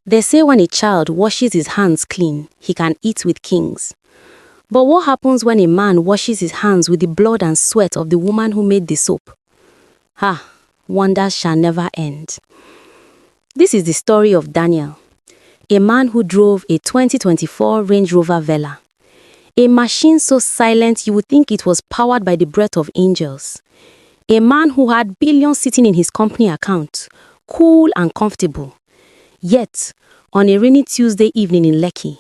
They say when a child washes his hands clean, he can eat with kings. But what happens when a man washes his hands with the blood and sweat of the woman who made the soap? Wonders shall never end. This is the story of Daniel, a man who drove a 2024 Range Rover Vela. A machine so silent you would think it was powered by the breath of angels. A man who had billions sitting in his company account, cool and comfortable. Yet, on a rainy Tuesday evening in Lekki,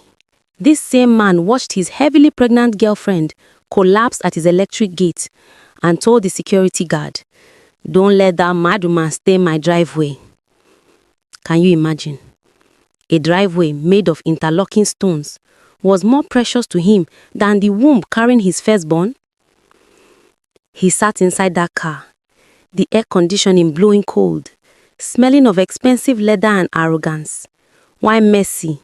this same man watched his heavily pregnant girlfriend collapse at his electric gate and told the security guard, "Don't let that mad woman stay in my driveway." Can you imagine? A driveway made of interlocking stones was more precious to him than the womb carrying his firstborn. He sat inside that car, the air conditioning blowing cold, smelling of expensive leather and arrogance, while Mercy,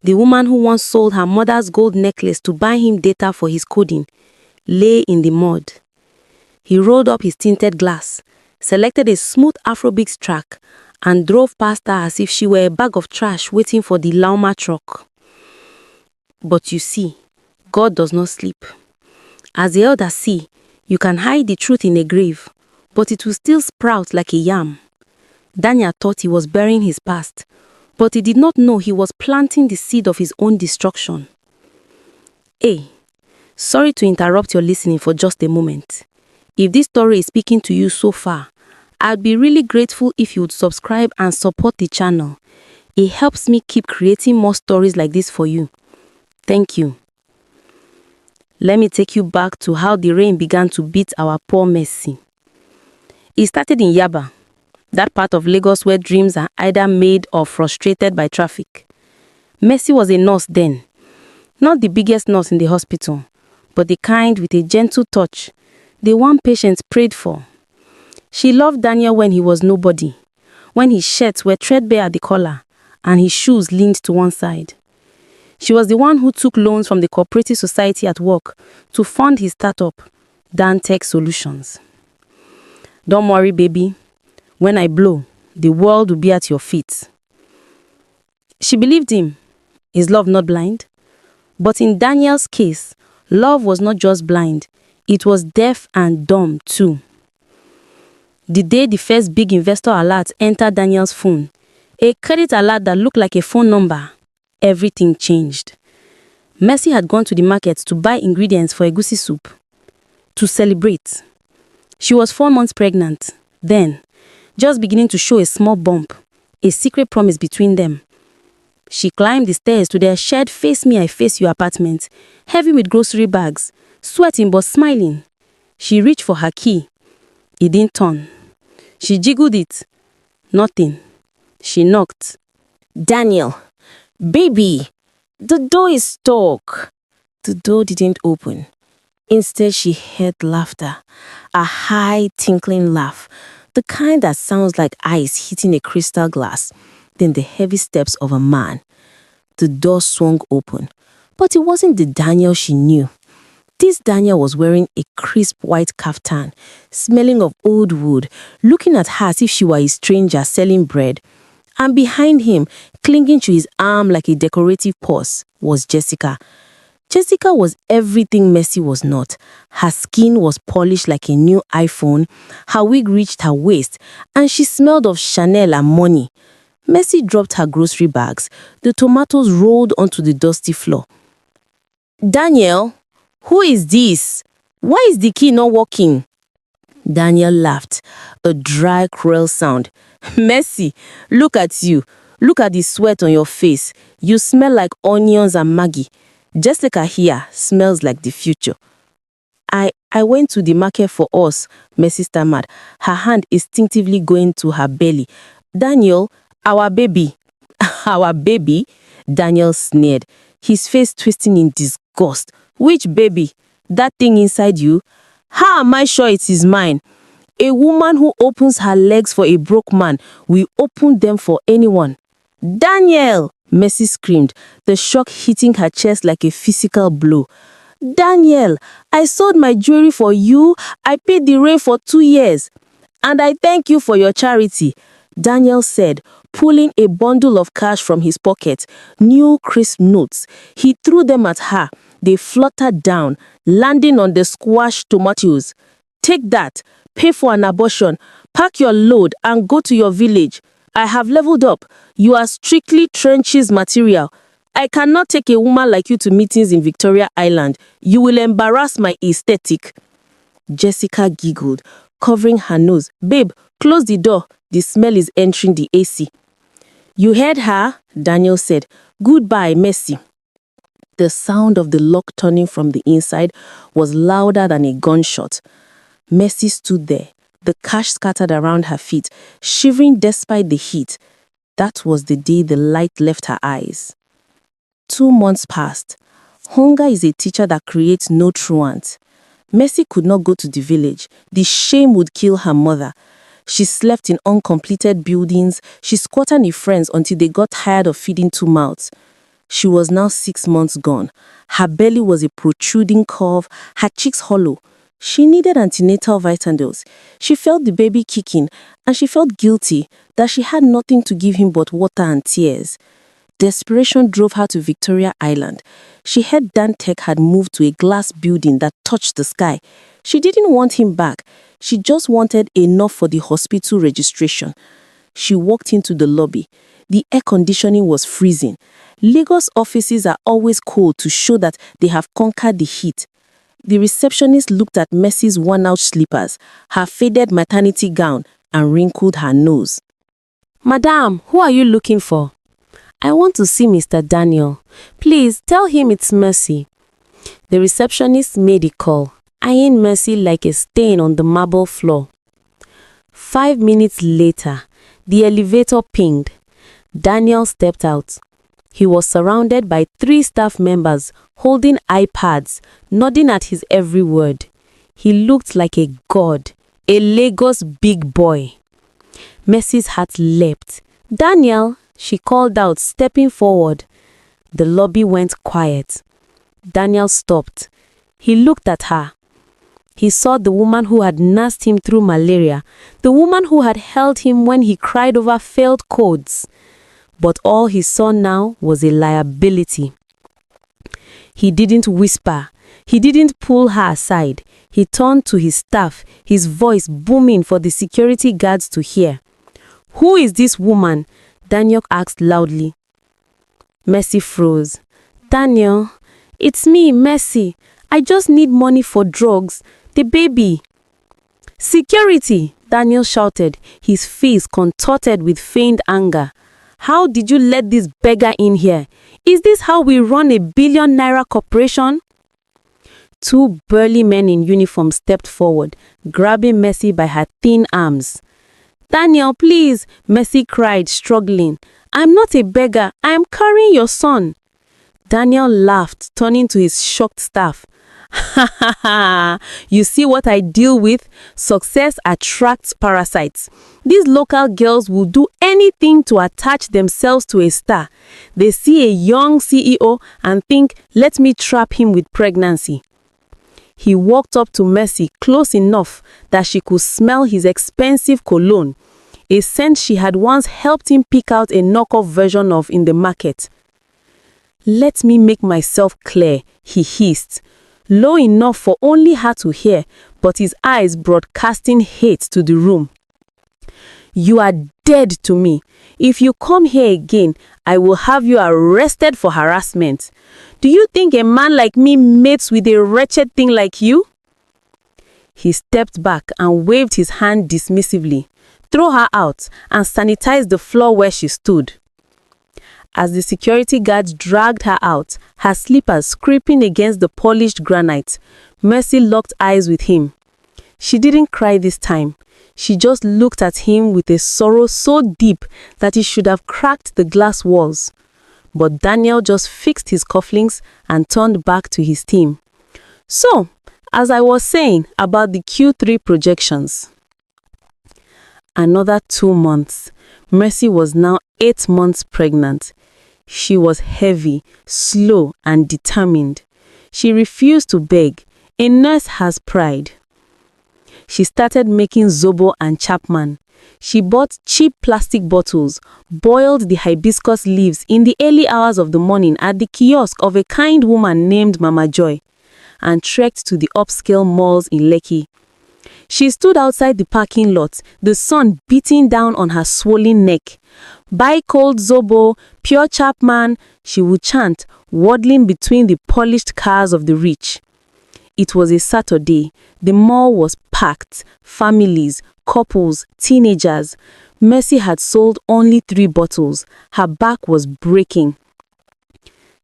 the woman who once sold her mother's gold necklace to buy him data for his coding, lay in the mud. He rolled up his tinted glass, selected a smooth Afrobeats track, and drove past her as if she were a bag of trash waiting for the Lauma truck. But you see, God does not sleep. As the elders see, you can hide the truth in a grave, but it will still sprout like a yam. Daniel thought he was burying his past, but he did not know he was planting the seed of his own destruction. Hey, sorry to interrupt your listening for just a moment. If this story is speaking to you so far, I'd be really grateful if you would subscribe and support the channel. It helps me keep creating more stories like this for you. Thank you. Let me take you back to how the rain began to beat our poor Mercy. It started in Yaba, that part of Lagos where dreams are either made or frustrated by traffic. Mercy was a nurse then. Not the biggest nurse in the hospital, but the kind with a gentle touch, the one patients prayed for. She loved Daniel when he was nobody, when his shirts were threadbare at the collar and his shoes leaned to one side. She was the one who took loans from the cooperative society at work to fund his startup, Dan Tech Solutions. "Don't worry, baby. When I blow, the world will be at your feet." She believed him. Is love not blind? But in Daniel's case, love was not just blind, it was deaf and dumb too. The day the first big investor alert entered Daniel's phone, a credit alert that looked like a phone number, everything changed. Mercy had gone to the market to buy ingredients for egusi soup. To celebrate. She was 4 months pregnant. Then, just beginning to show a small bump, a secret promise between them. She climbed the stairs to their shared face me I face you apartment, heavy with grocery bags, sweating but smiling. She reached for her key. It didn't turn. She jiggled it. Nothing. She knocked. "Daniel, baby, the door is stuck." The door didn't open. Instead, she heard laughter, a high, tinkling laugh, the kind that sounds like ice hitting a crystal glass, then the heavy steps of a man. The door swung open, but it wasn't the Daniel she knew. This Daniel was wearing a crisp white kaftan, smelling of old wood, looking at her as if she were a stranger selling bread. And behind him, clinging to his arm like a decorative purse, was Jessica. Jessica was everything Mercy was not. Her skin was polished like a new iPhone, her wig reached her waist, and she smelled of Chanel and money. Mercy dropped her grocery bags. The tomatoes rolled onto the dusty floor. "Daniel, who is this? Why is the key not working?" Daniel laughed, a dry, cruel sound. "Mercy, look at you. Look at the sweat on your face. You smell like onions and Maggi. Jessica here smells like the future." I went to the market for us," Mercy stammered, her hand instinctively going to her belly. "Daniel, our baby." "Our baby?" Daniel sneered, his face twisting in disgust. "Which baby? That thing inside you? How am I sure it is mine? A woman who opens her legs for a broke man will open them for anyone." "Daniel!" Mercy screamed, the shock hitting her chest like a physical blow. "Daniel, I sold my jewelry for you. I paid the rent for 2 years. And I thank you for your charity. Daniel said, pulling a bundle of cash from his pocket, new crisp notes. He threw them at her. They fluttered down, landing on the squashed tomatoes. Take that, pay for an abortion, pack your load and go to your village. I have leveled up. You are strictly trenches material. I cannot take a woman like you to meetings in Victoria Island. You will embarrass my aesthetic. Jessica giggled, covering her nose. Babe, close the door. The smell is entering the AC. You heard her? Daniel said. Goodbye, Mercy. The sound of the lock turning from the inside was louder than a gunshot. Mercy stood there, the cash scattered around her feet, shivering despite the heat. That was the day the light left her eyes. 2 months passed. Hunger is a teacher that creates no truant. Mercy could not go to the village. The shame would kill her mother. She slept in uncompleted buildings. She squatted with friends until they got tired of feeding 2 mouths. She was now 6 months gone. Her belly was a protruding curve, her cheeks hollow. She needed antenatal vitamins. She felt the baby kicking, and she felt guilty that she had nothing to give him but water and tears. Desperation drove her to Victoria Island. She heard Dantec had moved to a glass building that touched the sky. She didn't want him back. She just wanted enough for the hospital registration. She walked into the lobby. The air conditioning was freezing. Lagos offices are always cold to show that they have conquered the heat. The receptionist looked at Mercy's worn-out slippers, her faded maternity gown, and wrinkled her nose. Madam, who are you looking for? I want to see Mr. Daniel. Please tell him it's Mercy. The receptionist made a call, eyeing Mercy like a stain on the marble floor. 5 minutes later, the elevator pinged. Daniel stepped out. He was surrounded by 3 staff members holding iPads, nodding at his every word. He looked like a god, a Lagos big boy. Mercy's heart leapt. Daniel, she called out, stepping forward. The lobby went quiet. Daniel stopped. He looked at her. He saw the woman who had nursed him through malaria, the woman who had held him when he cried over failed codes. But all he saw now was a liability. He didn't whisper. He didn't pull her aside. He turned to his staff, his voice booming for the security guards to hear. Who is this woman? Daniel asked loudly. Mercy froze. Daniel, it's me, Mercy. I just need money for drugs. The baby. Security, Daniel shouted, his face contorted with feigned anger. How did you let this beggar in here? Is this how we run a billion-naira corporation? 2 burly men in uniform stepped forward, grabbing Mercy by her thin arms. Daniel, please, Mercy cried, struggling. I'm not a beggar. I am carrying your son. Daniel laughed, turning to his shocked staff. Ha ha ha! You see what I deal with? Success attracts parasites. These local girls will do anything to attach themselves to a star. They see a young CEO and think, let me trap him with pregnancy. He walked up to Mercy close enough that she could smell his expensive cologne, a scent she had once helped him pick out a knockoff version of in the market. Let me make myself clear, he hissed, low enough for only her to hear, but his eyes broadcasting hate to the room. You are dead to me. If you come here again, I will have you arrested for harassment. Do you think a man like me mates with a wretched thing like you? He stepped back and waved his hand dismissively. Throw her out and sanitize the floor where she stood. As the security guards dragged her out, her slippers scraping against the polished granite, Mercy locked eyes with him. She didn't cry this time. She just looked at him with a sorrow so deep that it should have cracked the glass walls. But Daniel just fixed his cufflinks and turned back to his team. So, as I was saying about the Q3 projections. Another 2 months. Mercy was now 8 months pregnant. She was heavy, slow, and determined. She refused to beg. A nurse has pride. She started making zobo and chapman. She bought cheap plastic bottles, boiled the hibiscus leaves in the early hours of the morning at the kiosk of a kind woman named Mama Joy, and trekked to the upscale malls in Lekki. She stood outside the parking lot, the sun beating down on her swollen neck. "Buy cold zobo, pure Chapman," she would chant, waddling between the polished cars of the rich. It was a Saturday. The mall was packed. Families, couples, teenagers. Mercy had sold only 3 bottles. Her back was breaking.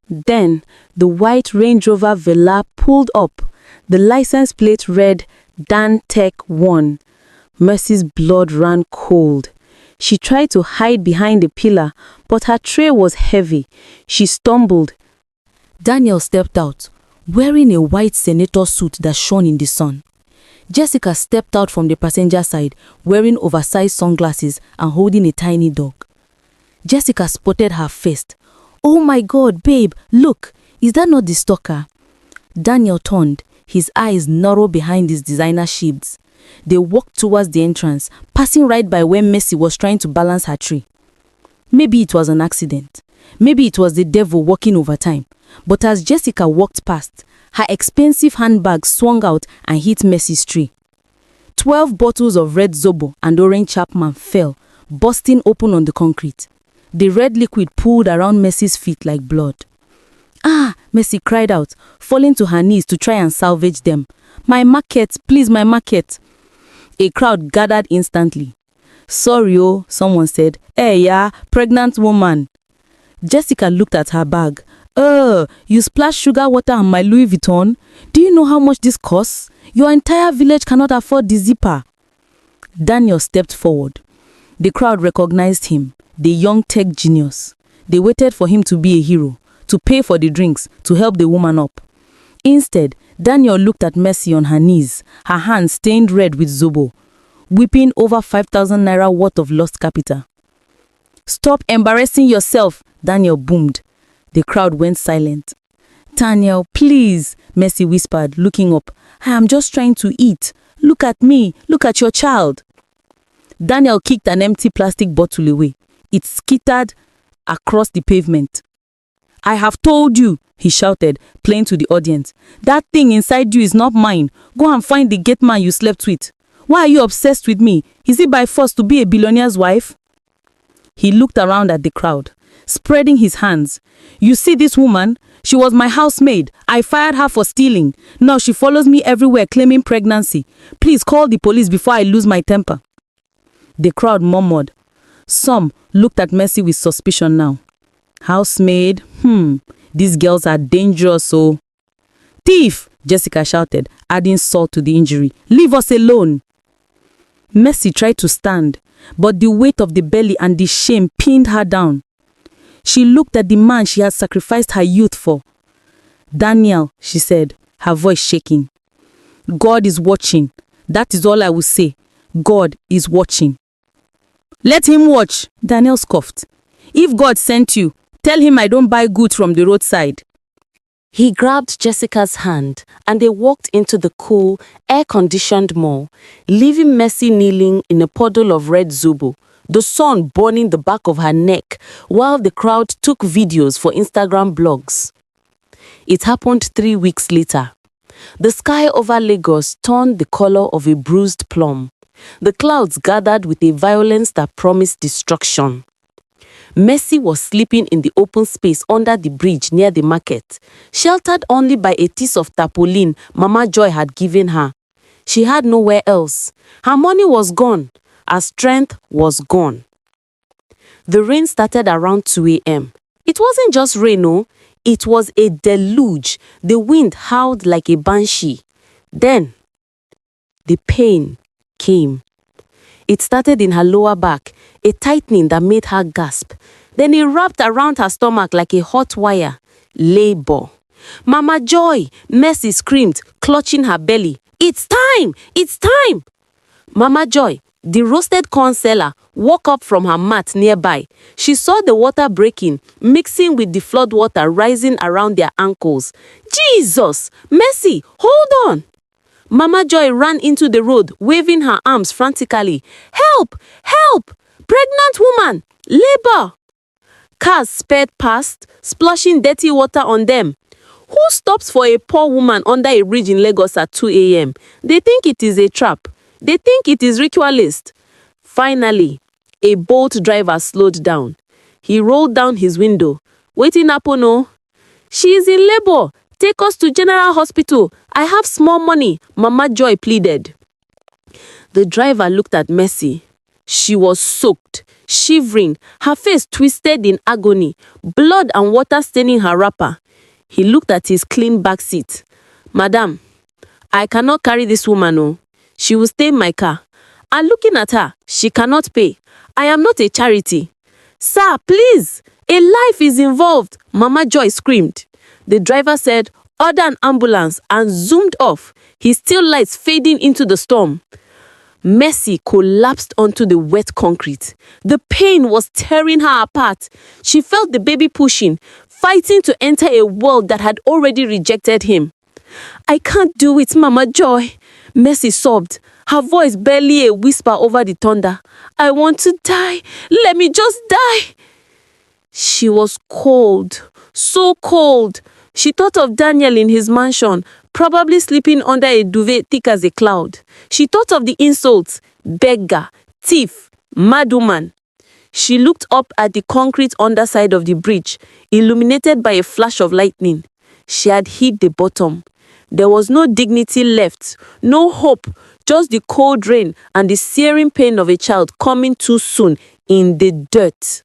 Then, the white Range Rover Velar pulled up. The license plate read, Dan Tech 1. Mercy's blood ran cold. She tried to hide behind a pillar, but her tray was heavy. She stumbled. Daniel stepped out, wearing a white senator suit that shone in the sun. Jessica stepped out from the passenger side, wearing oversized sunglasses and holding a tiny dog. Jessica spotted her first. "Oh my God, babe, look, is that not the stalker?" Daniel turned, his eyes narrow behind his designer shades. They walked towards the entrance, passing right by where Mercy was trying to balance her tray. Maybe it was an accident. Maybe it was the devil working overtime. But as Jessica walked past, her expensive handbag swung out and hit Mercy's tray. 12 bottles of red Zobo and orange Chapman fell, bursting open on the concrete. The red liquid pooled around Mercy's feet like blood. "Ah!" Mercy cried out, falling to her knees to try and salvage them. "My market, please, my market." A crowd gathered instantly. "Sorry, oh," someone said. "Hey, yeah, pregnant woman." Jessica looked at her bag. You splashed sugar water on my Louis Vuitton? Do you know how much this costs? Your entire village cannot afford the zipper." Daniel stepped forward. The crowd recognized him, the young tech genius. They waited for him to be a hero, to pay for the drinks, to help the woman up. Instead, Daniel looked at Mercy on her knees, her hands stained red with Zobo, weeping over 5,000 naira worth of lost capital. "Stop embarrassing yourself," Daniel boomed. The crowd went silent. "Daniel, please," Mercy whispered, looking up. "I am just trying to eat. Look at me. Look at your child." Daniel kicked an empty plastic bottle away. It skittered across the pavement. "I have told you," he shouted, playing to the audience. "That thing inside you is not mine. Go and find the gate man you slept with. Why are you obsessed with me? Is it by force to be a billionaire's wife?" He looked around at the crowd, spreading his hands. "You see this woman? She was my housemaid. I fired her for stealing. Now she follows me everywhere claiming pregnancy. Please call the police before I lose my temper." The crowd murmured. Some looked at Mercy with suspicion now. "Housemaid? These girls are dangerous, so." "Thief!" Jessica shouted, adding salt to the injury. "Leave us alone." Mercy tried to stand, but the weight of the belly and the shame pinned her down. She looked at the man she had sacrificed her youth for. "Daniel," she said, her voice shaking. "God is watching. That is all I will say. God is watching." "Let him watch," Daniel scoffed. "If God sent you, tell him I don't buy goods from the roadside." He grabbed Jessica's hand and they walked into the cool, air-conditioned mall, leaving Mercy kneeling in a puddle of red Zobo, the sun burning the back of her neck while the crowd took videos for Instagram blogs. It happened 3 weeks later. The sky over Lagos turned the color of a bruised plum. The clouds gathered with a violence that promised destruction. Mercy was sleeping in the open space under the bridge near the market, sheltered only by a piece of tarpaulin Mama Joy had given her. She had nowhere else. Her money was gone. Her strength was gone. The rain started around 2 a.m. It wasn't just rain, no. It was a deluge. The wind howled like a banshee. Then, the pain came. It started in her lower back, a tightening that made her gasp. Then it wrapped around her stomach like a hot wire. Labor. "Mama Joy!" Mercy screamed, clutching her belly. "It's time! It's time!" Mama Joy, the roasted corn seller, woke up from her mat nearby. She saw the water breaking, mixing with the flood water rising around their ankles. "Jesus! Mercy, hold on!" Mama Joy ran into the road, waving her arms frantically. Help! Help! Pregnant woman! Labor! Cars sped past, splashing dirty water on them. Who stops for a poor woman under a bridge in Lagos at 2 a.m.? They think it is a trap. They think it is ritualist. Finally, a boat driver slowed down. He rolled down his window. Waiting happen, oh. She is in labor. Take us to General Hospital. I have small money, Mama Joy pleaded. The driver looked at Mercy. She was soaked, shivering, her face twisted in agony, blood and water staining her wrapper. He looked at his clean back seat. Madam, I cannot carry this woman, oh. She will stay in my car. And looking at her, she cannot pay. I am not a charity. Sir, please, a life is involved, Mama Joy screamed. The driver said, order an ambulance, and zoomed off, his tail lights fading into the storm. Mercy collapsed onto the wet concrete. The pain was tearing her apart. She felt the baby pushing, fighting to enter a world that had already rejected him. I can't do it, Mama Joy, Mercy sobbed, her voice barely a whisper over the thunder. I want to die. Let me just die. She was cold, so cold. She thought of Daniel in his mansion, probably sleeping under a duvet thick as a cloud. She thought of the insults, beggar, thief, mad woman. She looked up at the concrete underside of the bridge, illuminated by a flash of lightning. She had hit the bottom. There was no dignity left, no hope, just the cold rain and the searing pain of a child coming too soon in the dirt.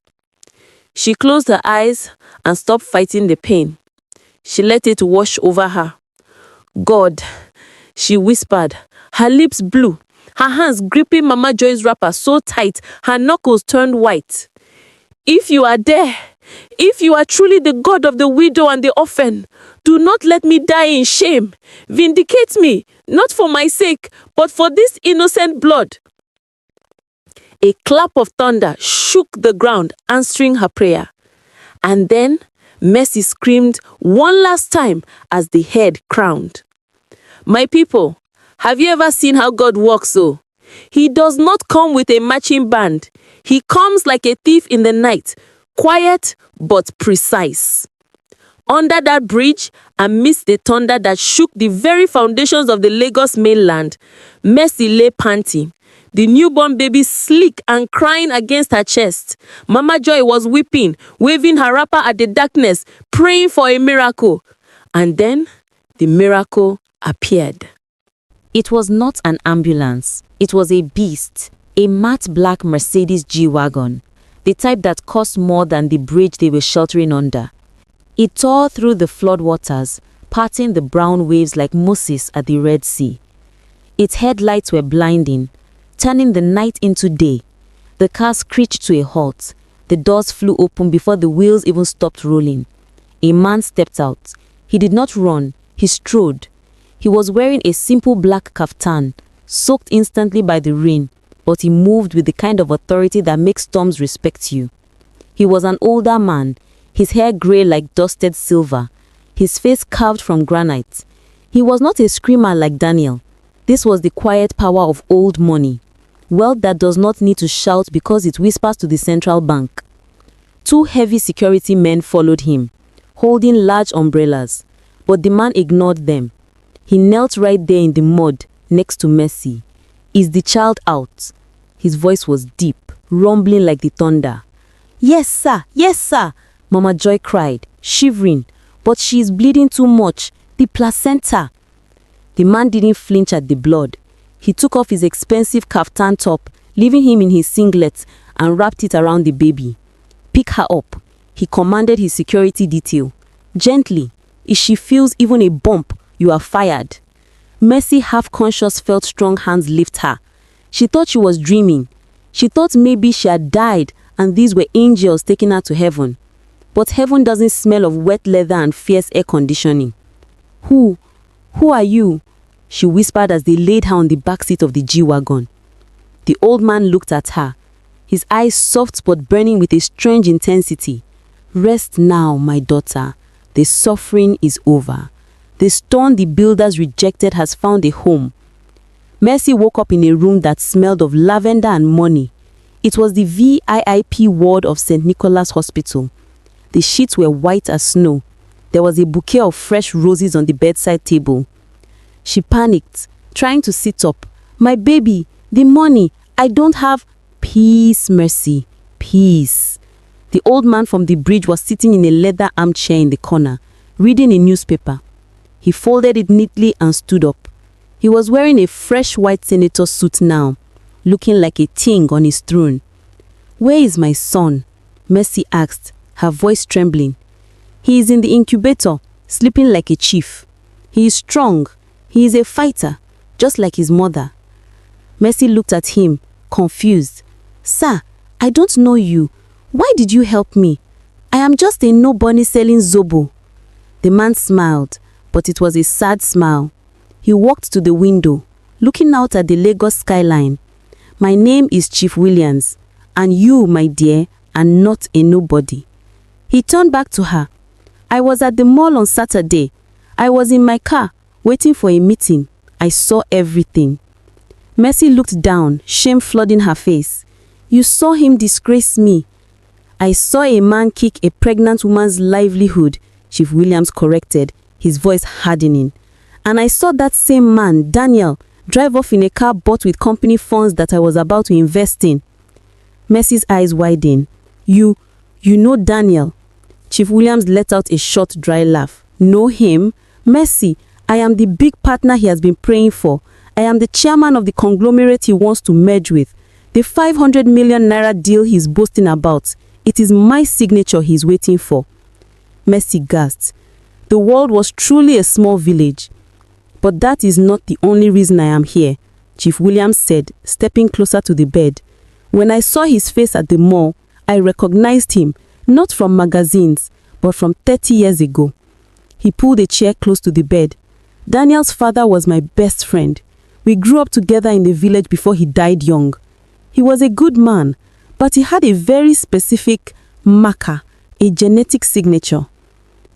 She closed her eyes and stopped fighting the pain. She let it wash over her. God, she whispered, her lips blue, her hands gripping Mama Joy's wrapper so tight her knuckles turned white. If you are there, if you are truly the God of the widow and the orphan, do not let me die in shame. Vindicate me, not for my sake, but for this innocent blood. A clap of thunder shook the ground, answering her prayer. And then Mercy screamed one last time as the head crowned. My people, have you ever seen how God works so? He does not come with a marching band. He comes like a thief in the night, quiet but precise. Under that bridge, amidst the thunder that shook the very foundations of the Lagos mainland, Mercy lay panting, the newborn baby sleek and crying against her chest. Mama Joy was weeping, waving her wrapper at the darkness, praying for a miracle. And then the miracle appeared. It was not an ambulance. It was a beast, a matte black Mercedes G-Wagon, the type that cost more than the bridge they were sheltering under. It tore through the floodwaters, parting the brown waves like Moses at the Red Sea. Its headlights were blinding, turning the night into day. The car screeched to a halt. The doors flew open before the wheels even stopped rolling. A man stepped out. He did not run, he strode. He was wearing a simple black kaftan, soaked instantly by the rain, but he moved with the kind of authority that makes storms respect you. He was an older man, his hair grey like dusted silver, his face carved from granite. He was not a screamer like Daniel. This was the quiet power of old money. Wealth that does not need to shout because it whispers to the central bank. 2 heavy security men followed him, holding large umbrellas, but the man ignored them. He knelt right there in the mud, next to Mercy. Is the child out? His voice was deep, rumbling like the thunder. Yes, sir, Mama Joy cried, shivering. But she is bleeding too much. The placenta. The man didn't flinch at the blood. He took off his expensive kaftan top, leaving him in his singlet, and wrapped it around the baby. Pick her up, he commanded his security detail. Gently. If she feels even a bump, you are fired. Mercy, half-conscious, felt strong hands lift her. She thought she was dreaming. She thought maybe she had died and these were angels taking her to heaven. But heaven doesn't smell of wet leather and fierce air conditioning. Who are you? She whispered as they laid her on the back seat of the G-Wagon. The old man looked at her, his eyes soft but burning with a strange intensity. Rest now, my daughter. The suffering is over. The stone the builders rejected has found a home. Mercy woke up in a room that smelled of lavender and money. It was the VIP ward of St. Nicholas Hospital. The sheets were white as snow. There was a bouquet of fresh roses on the bedside table. She panicked, trying to sit up. "My baby, the money, I don't have." "Peace, Mercy, peace." The old man from the bridge was sitting in a leather armchair in the corner, reading a newspaper. He folded it neatly and stood up. He was wearing a fresh white senator suit now, looking like a king on his throne. "Where is my son?" Mercy asked, her voice trembling. "He is in the incubator, sleeping like a chief. He is strong. He is a fighter, just like his mother." Mercy looked at him, confused. "Sir, I don't know you. Why did you help me? I am just a nobody selling zobo." The man smiled, but it was a sad smile. He walked to the window, looking out at the Lagos skyline. "My name is Chief Williams, and you, my dear, are not a nobody." He turned back to her. "I was at the mall on Saturday. I was in my car, waiting for a meeting. I saw everything." Mercy looked down, shame flooding her face. "You saw him disgrace me." "I saw a man kick a pregnant woman's livelihood," Chief Williams corrected, his voice hardening. "And I saw that same man, Daniel, drive off in a car bought with company funds that I was about to invest in." Mercy's eyes widened. You know Daniel?" Chief Williams let out a short, dry laugh. "Know him? Mercy, I am the big partner he has been praying for. I am the chairman of the conglomerate he wants to merge with. The 500 million naira deal he's boasting about. It is my signature he's waiting for." Mercy gasped. The world was truly a small village. "But that is not the only reason I am here," Chief Williams said, stepping closer to the bed. "When I saw his face at the mall, I recognized him, not from magazines, but from 30 years ago." He pulled a chair close to the bed. "Daniel's father was my best friend. We grew up together in the village before he died young. He was a good man, but he had a very specific marker, a genetic signature."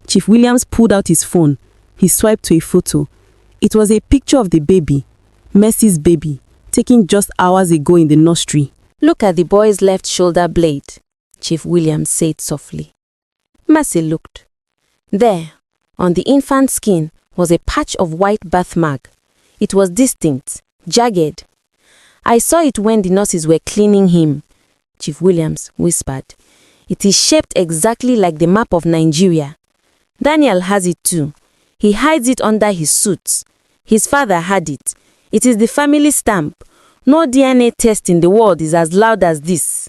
Chief Williams pulled out his phone. He swiped to a photo. It was a picture of the baby, Mercy's baby, taken just hours ago in the nursery. "Look at the boy's left shoulder blade," Chief Williams said softly. Mercy looked. There, on the infant's skin, was a patch of white birthmark. It was distinct, jagged. "I saw it when the nurses were cleaning him," Chief Williams whispered. "It is shaped exactly like the map of Nigeria. Daniel has it too. He hides it under his suit. His father had it. It is the family stamp. No DNA test in the world is as loud as this."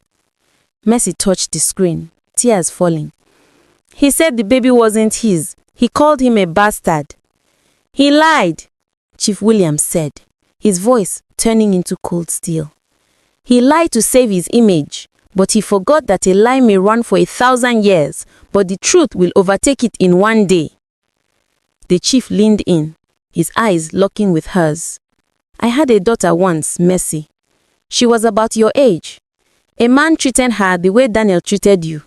Mercy touched the screen, tears falling. "He said the baby wasn't his. He called him a bastard." "He lied," Chief Williams said, his voice turning into cold steel. "He lied to save his image, but he forgot that a lie may run for 1,000 years, but the truth will overtake it in one day." The chief leaned in, his eyes locking with hers. "I had a daughter once, Mercy. She was about your age. A man treated her the way Daniel treated you.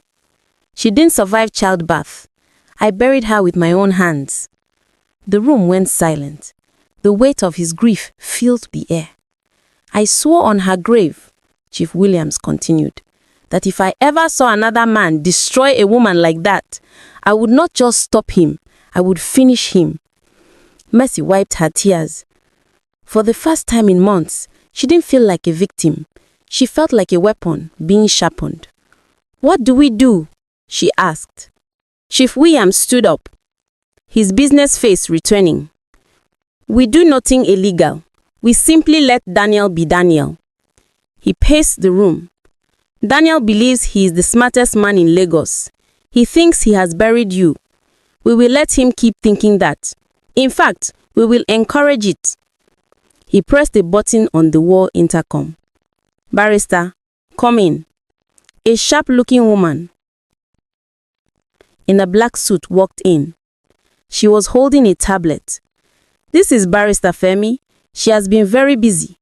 She didn't survive childbirth. I buried her with my own hands." The room went silent. The weight of his grief filled the air. "I swore on her grave," Chief Williams continued, "that if I ever saw another man destroy a woman like that, I would not just stop him, I would finish him." Mercy wiped her tears. For the first time in months, she didn't feel like a victim. She felt like a weapon being sharpened. "What do we do?" she asked. Chief Williams stood up, his business face returning. "We do nothing illegal. We simply let Daniel be Daniel." He paced the room. "Daniel believes he is the smartest man in Lagos. He thinks he has buried you. We will let him keep thinking that. In fact, we will encourage it." He pressed a button on the wall intercom. "Barrister, come in." A sharp-looking woman in a black suit walked in. She was holding a tablet. "This is Barrister Femi. She has been very busy."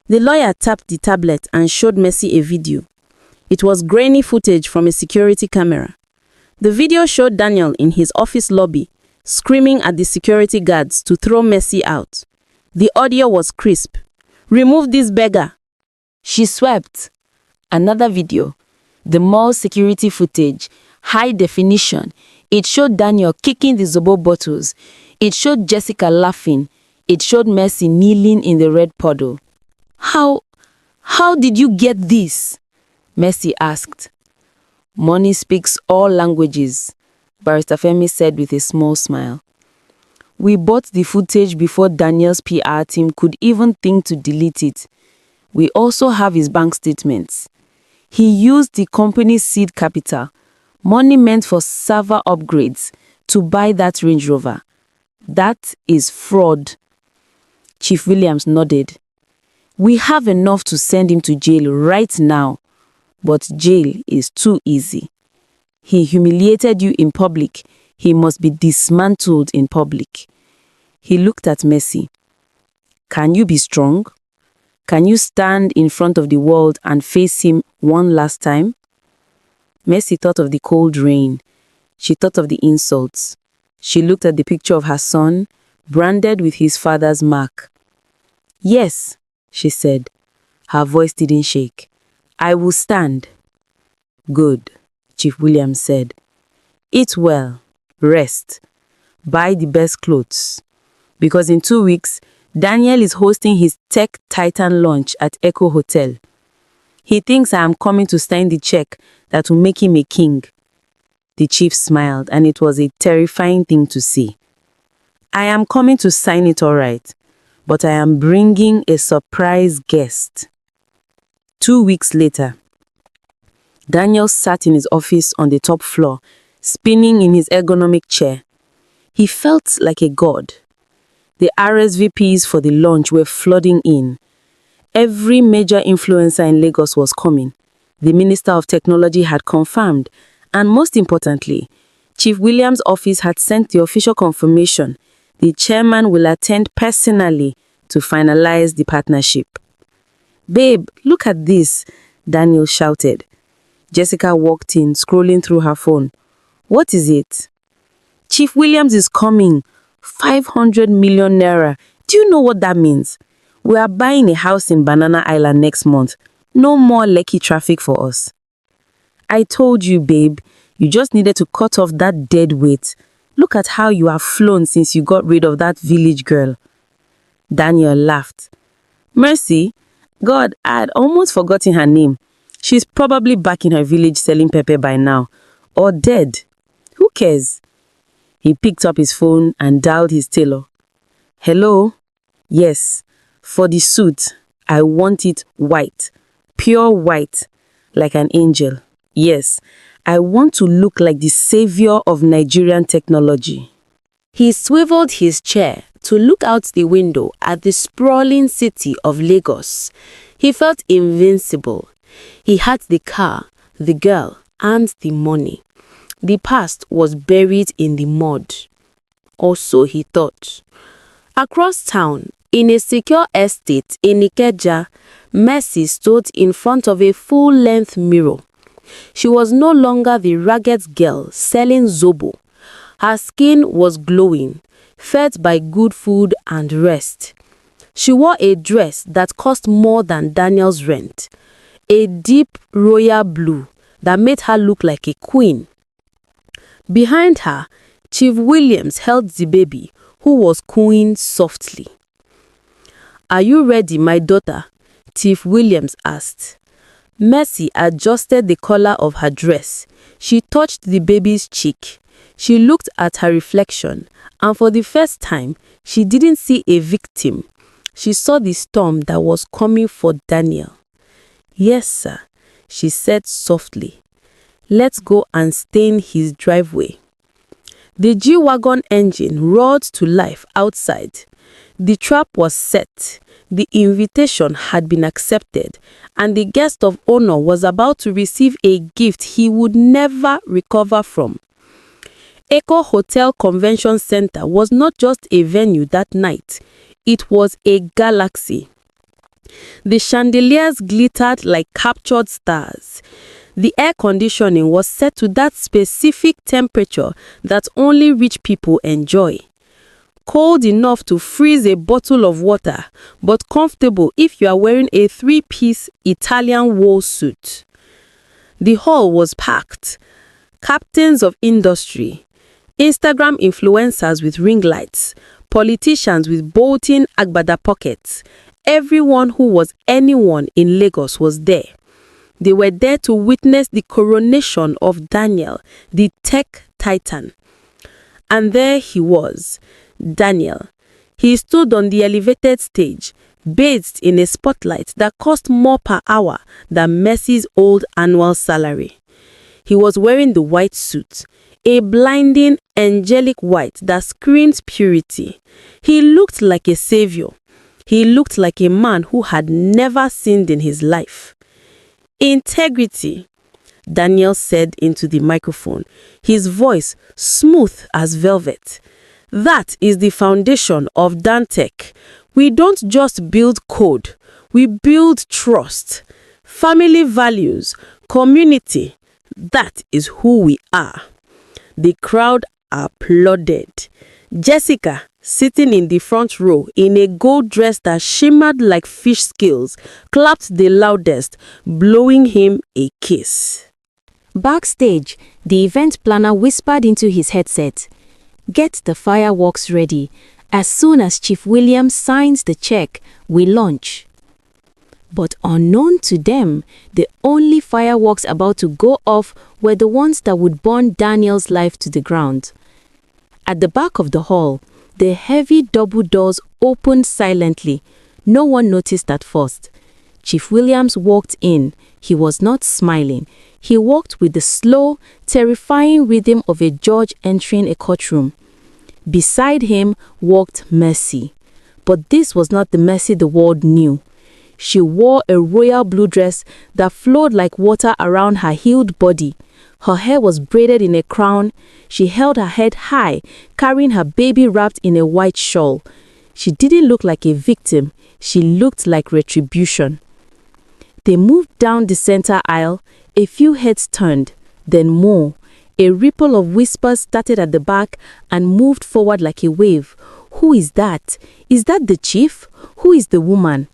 The lawyer tapped the tablet and showed Mercy a video. It was grainy footage from a security camera. The video showed Daniel in his office lobby, screaming at the security guards to throw Mercy out. The audio was crisp. Remove this beggar. She swept. Another video. The mall security footage. High definition. It showed Daniel kicking the Zobo bottles. It showed Jessica laughing. It showed Mercy kneeling in the red puddle. How did you get this? Mercy asked. Money speaks all languages, Barrister Femi said with a small smile. We bought the footage before Daniel's PR team could even think to delete it. We also have his bank statements. He used the company's seed capital, money meant for server upgrades, to buy that Range Rover. That is fraud. Chief Williams nodded. We have enough to send him to jail right now, but jail is too easy. He humiliated you in public. He must be dismantled in public. He looked at Mercy. Can you be strong? Can you stand in front of the world and face him one last time? Mercy thought of the cold rain. She thought of the insults. She looked at the picture of her son, branded with his father's mark. Yes, she said. Her voice didn't shake. I will stand. Good, Chief Williams said. Eat well, rest, buy the best clothes. Because in 2 weeks, Daniel is hosting his Tech Titan launch at Echo Hotel. He thinks I am coming to sign the check that will make him a king. The chief smiled, and it was a terrifying thing to see. I am coming to sign it all right, but I am bringing a surprise guest. 2 weeks later, Daniel sat in his office on the top floor, spinning in his ergonomic chair. He felt like a god. The RSVPs for the launch were flooding in. Every major influencer in Lagos was coming. The Minister of Technology had confirmed, and most importantly, Chief Williams' office had sent the official confirmation. The chairman will attend personally to finalize the partnership. Babe, look at this, Daniel shouted. Jessica walked in, scrolling through her phone. What is it? Chief Williams is coming. 500 million naira. Do you know what that means? We are buying a house in Banana Island next month. No more Lekki traffic for us. I told you, babe, you just needed to cut off that dead weight. Look at how you have flown since you got rid of that village girl. Daniel laughed. Mercy? God, I had almost forgotten her name. She's probably back in her village selling pepper by now. Or dead. Who cares? He picked up his phone and dialed his tailor. Hello? Yes. For the suit, I want it white. Pure white. Like an angel. Yes. I want to look like the savior of Nigerian technology. He swiveled his chair to look out the window at the sprawling city of Lagos. He felt invincible. He had the car, the girl, and the money. The past was buried in the mud. Also, he thought. Across town, in a secure estate in Ikeja, Mercy stood in front of a full-length mirror. She was no longer the ragged girl selling zobo. Her skin was glowing, fed by good food and rest. She wore a dress that cost more than Daniel's rent, a deep royal blue that made her look like a queen. Behind her, Chief Williams held the baby, who was cooing softly. Are you ready, my daughter? Chief Williams asked. Mercy adjusted the collar of her dress. She touched the baby's cheek. She looked at her reflection, and for the first time, she didn't see a victim. She saw the storm that was coming for Daniel. Yes, sir, she said softly. Let's go and stain his driveway. The G-Wagon engine roared to life outside. The trap was set. The invitation had been accepted, and the guest of honor was about to receive a gift he would never recover from. Echo Hotel Convention Center was not just a venue that night. It was a galaxy. The chandeliers glittered like captured stars. The air conditioning was set to that specific temperature that only rich people enjoy. Cold enough to freeze a bottle of water, but comfortable if you are wearing a 3-piece Italian wool suit. The hall was packed. Captains of industry, Instagram influencers with ring lights, politicians with bolting agbada pockets. Everyone who was anyone in Lagos was there. They were there to witness the coronation of Daniel, the tech titan. And there he was, Daniel. He stood on the elevated stage, bathed in a spotlight that cost more per hour than Mercy's old annual salary. He was wearing the white suit, a blinding, angelic white that screamed purity. He looked like a savior. He looked like a man who had never sinned in his life. Integrity, Daniel said into the microphone, his voice smooth as velvet. That is the foundation of Dantech. We don't just build code, we build trust, family values, community. That is who we are. The crowd applauded. Jessica, sitting in the front row in a gold dress that shimmered like fish scales, clapped the loudest, blowing him a kiss. Backstage, the event planner whispered into his headset, "Get the fireworks ready. As soon as Chief Williams signs the check, we launch." But unknown to them, the only fireworks about to go off were the ones that would burn Daniel's life to the ground. At the back of the hall, the heavy double doors opened silently. No one noticed at first. Chief Williams walked in. He was not smiling. He walked with the slow, terrifying rhythm of a judge entering a courtroom. Beside him walked Mercy. But this was not the Mercy the world knew. She wore a royal blue dress that flowed like water around her healed body. Her hair was braided in a crown. She held her head high, carrying her baby wrapped in a white shawl. She didn't look like a victim. She looked like retribution. They moved down the center aisle. A few heads turned, then more. A ripple of whispers started at the back and moved forward like a wave. Who is that? Is that the chief? Who is the woman?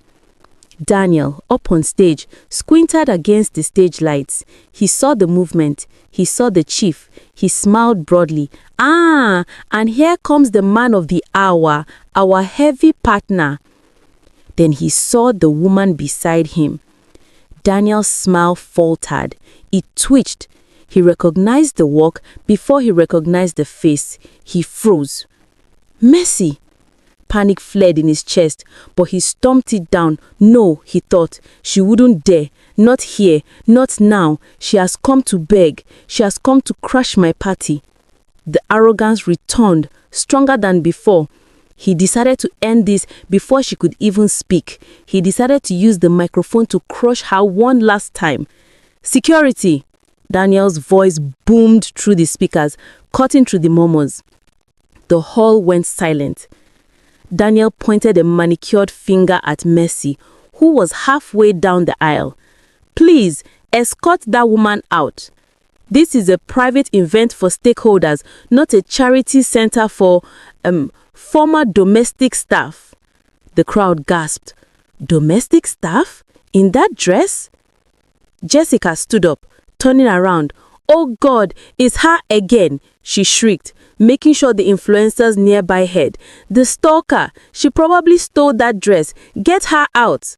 Daniel, up on stage, squinted against the stage lights. He saw the movement. He saw the chief. He smiled broadly. Ah, and here comes the man of the hour, our heavy partner. Then he saw the woman beside him. Daniel's smile faltered. It twitched. He recognized the walk before he recognized the face. He froze. Mercy! Panic fled in his chest, but he stomped it down. No, he thought, she wouldn't dare. Not here, not now. She has come to beg. She has come to crush my party. The arrogance returned, stronger than before. He decided to end this before she could even speak. He decided to use the microphone to crush her one last time. Security! Daniel's voice boomed through the speakers, cutting through the murmurs. The hall went silent. Daniel pointed a manicured finger at Mercy, who was halfway down the aisle. Please, escort that woman out. This is a private event for stakeholders, not a charity center for former domestic staff. The crowd gasped. Domestic staff? In that dress? Jessica stood up, turning around. Oh God, it's her again, she shrieked, making sure the influencers nearby heard. The stalker, she probably stole that dress. Get her out.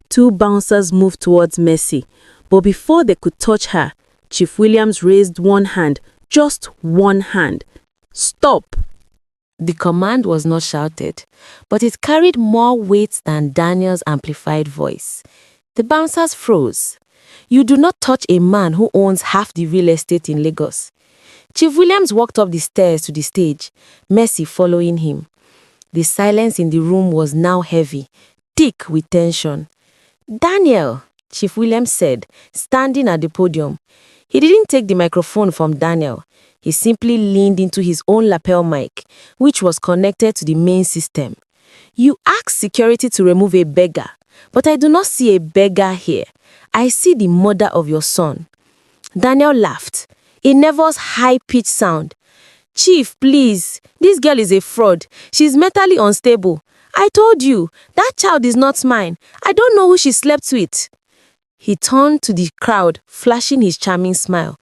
Two bouncers moved towards Mercy, but before they could touch her, Chief Williams raised one hand, just one hand. Stop! The command was not shouted, but it carried more weight than Daniel's amplified voice. The bouncers froze. You do not touch a man who owns half the real estate in Lagos. Chief Williams walked up the stairs to the stage, Mercy following him. The silence in the room was now heavy, thick with tension. Daniel, Chief Williams said, standing at the podium. He didn't take the microphone from Daniel. He simply leaned into his own lapel mic, which was connected to the main system. You asked security to remove a beggar, but I do not see a beggar here. I see the mother of your son. Daniel laughed, a nervous, high-pitched sound. Chief, please. This girl is a fraud. She's mentally unstable. I told you, that child is not mine. I don't know who she slept with. He turned to the crowd, flashing his charming smile.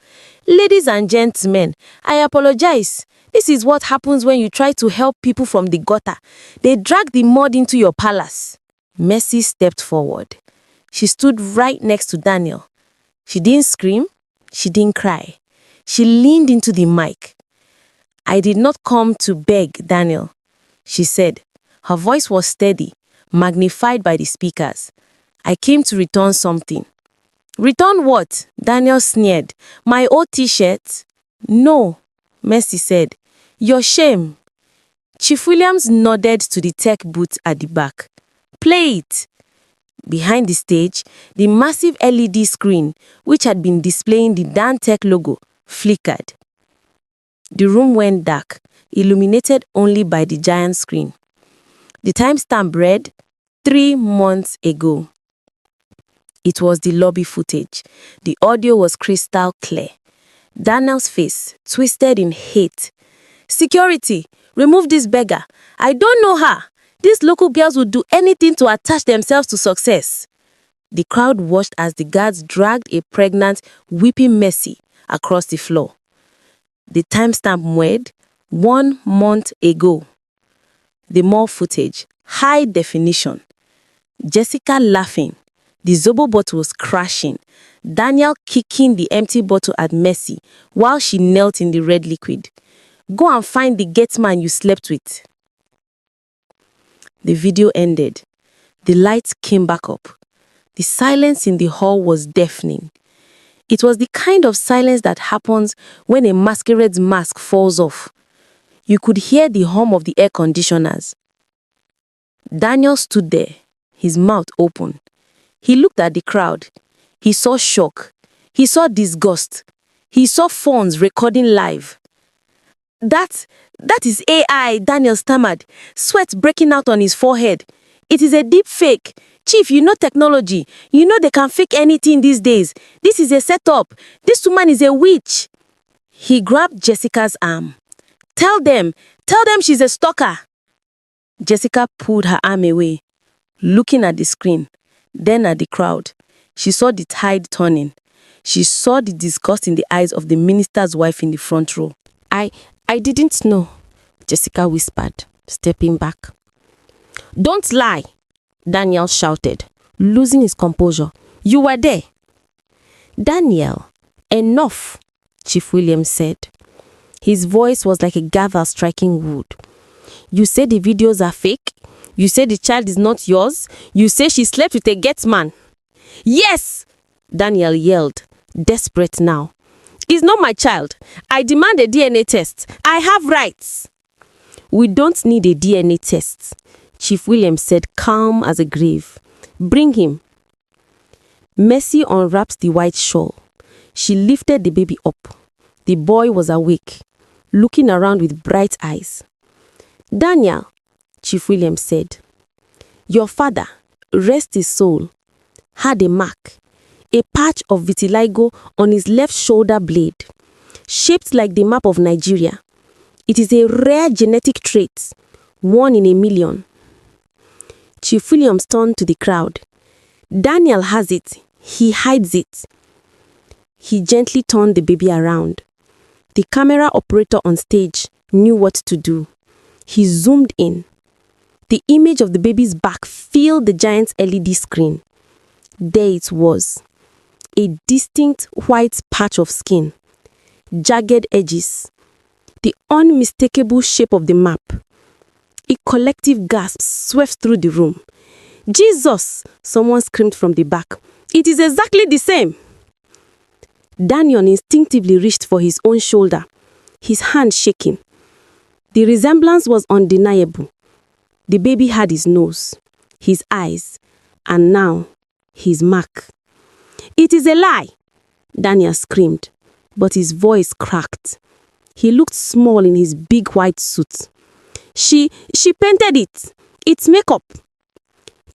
Ladies and gentlemen, I apologize. This is what happens when you try to help people from the gutter. They drag the mud into your palace. Mercy stepped forward. She stood right next to Daniel. She didn't scream. She didn't cry. She leaned into the mic. I did not come to beg, Daniel, she said. Her voice was steady, magnified by the speakers. I came to return something. Return what? Daniel sneered. My old t-shirt? No, Mercy said. Your shame. Chief Williams nodded to the tech booth at the back. Play it. Behind the stage, the massive LED screen, which had been displaying the Dan Tech logo, flickered. The room went dark, illuminated only by the giant screen. The timestamp read, 3 months ago. It was the lobby footage. The audio was crystal clear. Daniel's face twisted in hate. Security, remove this beggar. I don't know her. These local girls would do anything to attach themselves to success. The crowd watched as the guards dragged a pregnant, weeping Mercy across the floor. The timestamp read, 1 month ago. The more footage, high definition. Jessica laughing. The Zobo bottle was crashing. Daniel kicking the empty bottle at Mercy while she knelt in the red liquid. Go and find the gate man you slept with. The video ended. The lights came back up. The silence in the hall was deafening. It was the kind of silence that happens when a masquerade's mask falls off. You could hear the hum of the air conditioners. Daniel stood there, his mouth open. He looked at the crowd. He saw shock. He saw disgust. He saw phones recording live. That is AI, Daniel stammered, sweat breaking out on his forehead. It is a deep fake. Chief, you know technology. You know they can fake anything these days. This is a setup. This woman is a witch. He grabbed Jessica's arm. Tell them she's a stalker. Jessica pulled her arm away, looking at the screen, then at the crowd. She saw the tide turning. She saw the disgust in the eyes of the minister's wife in the front row. I didn't know, Jessica whispered, stepping back. Don't lie, Daniel shouted, losing his composure. You were there. Daniel, enough, Chief Williams said. His voice was like a gavel striking wood. You say the videos are fake? You say the child is not yours? You say she slept with a gate man? Yes, Daniel yelled, desperate now. It's not my child. I demand a DNA test. I have rights. We don't need a DNA test, Chief Williams said, calm as a grave. Bring him. Mercy unwrapped the white shawl. She lifted the baby up. The boy was awake, looking around with bright eyes. Daniel, Chief Williams said, your father, rest his soul, had a mark, a patch of vitiligo on his left shoulder blade, shaped like the map of Nigeria. It is a rare genetic trait, 1 in a million. Chief Williams turned to the crowd. Daniel has it. He hides it. He gently turned the baby around. The camera operator on stage knew what to do. He zoomed in. The image of the baby's back filled the giant LED screen. There it was. A distinct white patch of skin. Jagged edges. The unmistakable shape of the map. A collective gasp swept through the room. Jesus! Someone screamed from the back. It is exactly the same. Daniel instinctively reached for his own shoulder, his hand shaking. The resemblance was undeniable. The baby had his nose, his eyes, and now his mark. It is a lie, Daniel screamed, but his voice cracked. He looked small in his big white suit. She painted it. It's makeup.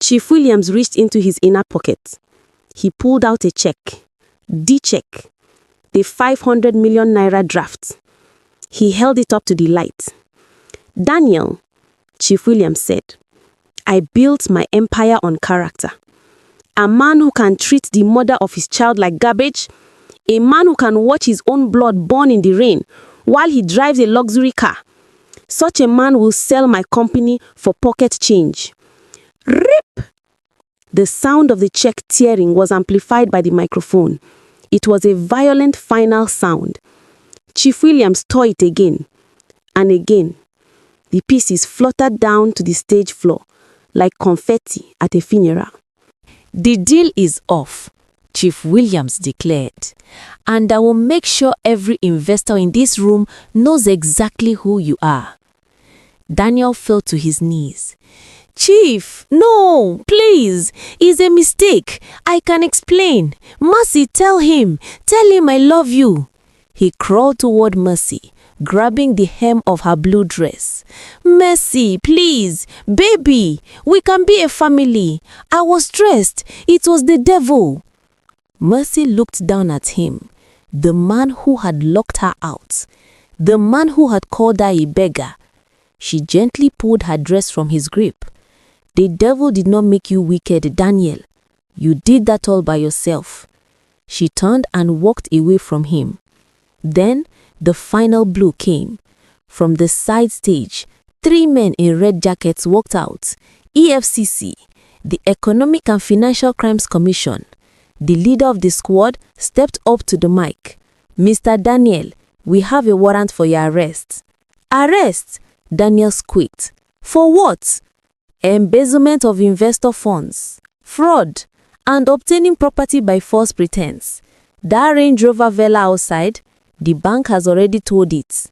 Chief Williams reached into his inner pocket. He pulled out a check. The check. The 500 million naira draft. He held it up to the light. "Daniel," Chief Williams said, "I built my empire on character. A man who can treat the mother of his child like garbage, a man who can watch his own blood burn in the rain while he drives a luxury car. Such a man will sell my company for pocket change." Rip! The sound of the check tearing was amplified by the microphone. It was a violent final sound. Chief Williams tore it again and again. The pieces fluttered down to the stage floor like confetti at a funeral. "The deal is off," Chief Williams declared, "and I will make sure every investor in this room knows exactly who you are." Daniel fell to his knees. "Chief, no, please. It's a mistake. I can explain. Mercy, tell him I love you." He crawled toward Mercy, grabbing the hem of her blue dress. "Mercy, please, baby, we can be a family. I was stressed. It was the devil." Mercy looked down at him, the man who had locked her out, the man who had called her a beggar. She gently pulled her dress from his grip. "The devil did not make you wicked, Daniel. You did that all by yourself." She turned and walked away from him. Then the final blow came. From the side stage, 3 men in red jackets walked out. EFCC, the Economic and Financial Crimes Commission. The leader of the squad stepped up to the mic. "Mr. Daniel, we have a warrant for your arrest." "Arrest?" Daniel squeaked. "For what?" "Embezzlement of investor funds, fraud, and obtaining property by false pretense. That Range Rover Vela outside, the bank has already told it."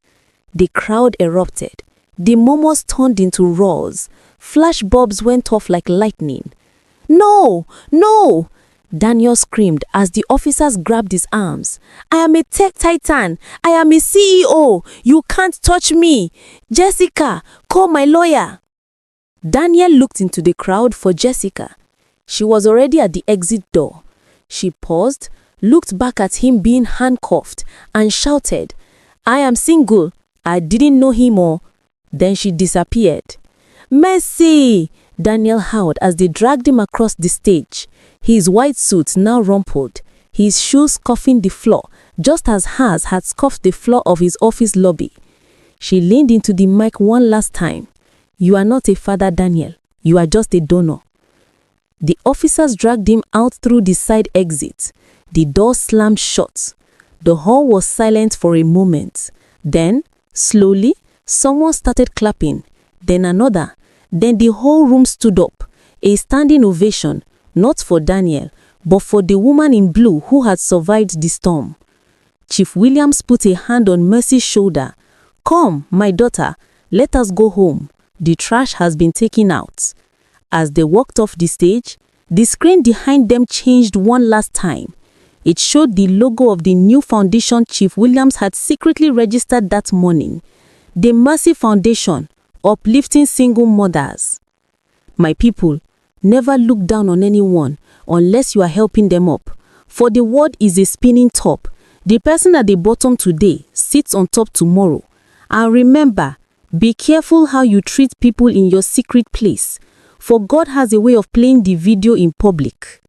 The crowd erupted. The murmurs turned into roars. Flash bulbs went off like lightning. "No! No!" Daniel screamed as the officers grabbed his arms. "I am a tech titan. I am a CEO. You can't touch me. Jessica, call my lawyer." Daniel looked into the crowd for Jessica. She was already at the exit door. She paused, looked back at him being handcuffed, and shouted, "I am single. I didn't know him all." Then she disappeared. "Mercy!" Daniel howled as they dragged him across the stage. His white suit now rumpled, his shoes scuffing the floor, just as hers had scuffed the floor of his office lobby. She leaned into the mic one last time. "You are not a father, Daniel. You are just a donor." The officers dragged him out through the side exit. The door slammed shut. The hall was silent for a moment. Then, slowly, someone started clapping. Then another. Then the whole room stood up. A standing ovation, not for Daniel, but for the woman in blue who had survived the storm. Chief Williams put a hand on Mercy's shoulder. "Come, my daughter, let us go home. The trash has been taken out." As they walked off the stage, the screen behind them changed one last time. It showed the logo of the new foundation Chief Williams had secretly registered that morning. The Mercy Foundation, uplifting single mothers. My people, never look down on anyone unless you are helping them up. For the world is a spinning top. The person at the bottom today sits on top tomorrow. And remember, be careful how you treat people in your secret place, for God has a way of playing the video in public.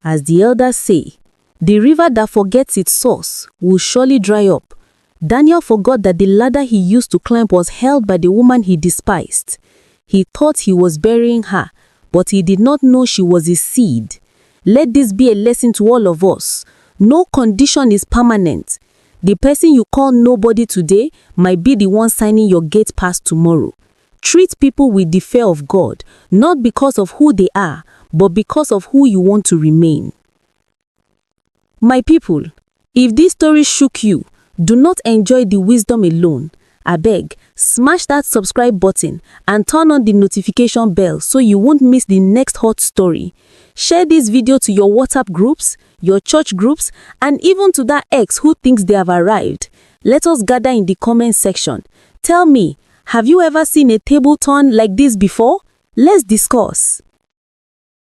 As the elders say, the river that forgets its source will surely dry up. Daniel forgot that the ladder he used to climb was held by the woman he despised. He thought he was burying her, but he did not know she was a seed. Let this be a lesson to all of us. No condition is permanent. The person you call nobody today might be the one signing your gate pass tomorrow. Treat people with the fear of God, not because of who they are, but because of who you want to remain. My people, if this story shook you, do not enjoy the wisdom alone. I beg, smash that subscribe button and turn on the notification bell so you won't miss the next hot story. Share this video to your WhatsApp groups, your church groups, and even to that ex who thinks they have arrived. Let us gather in the comment section. Tell me, have you ever seen a table turn like this before? Let's discuss.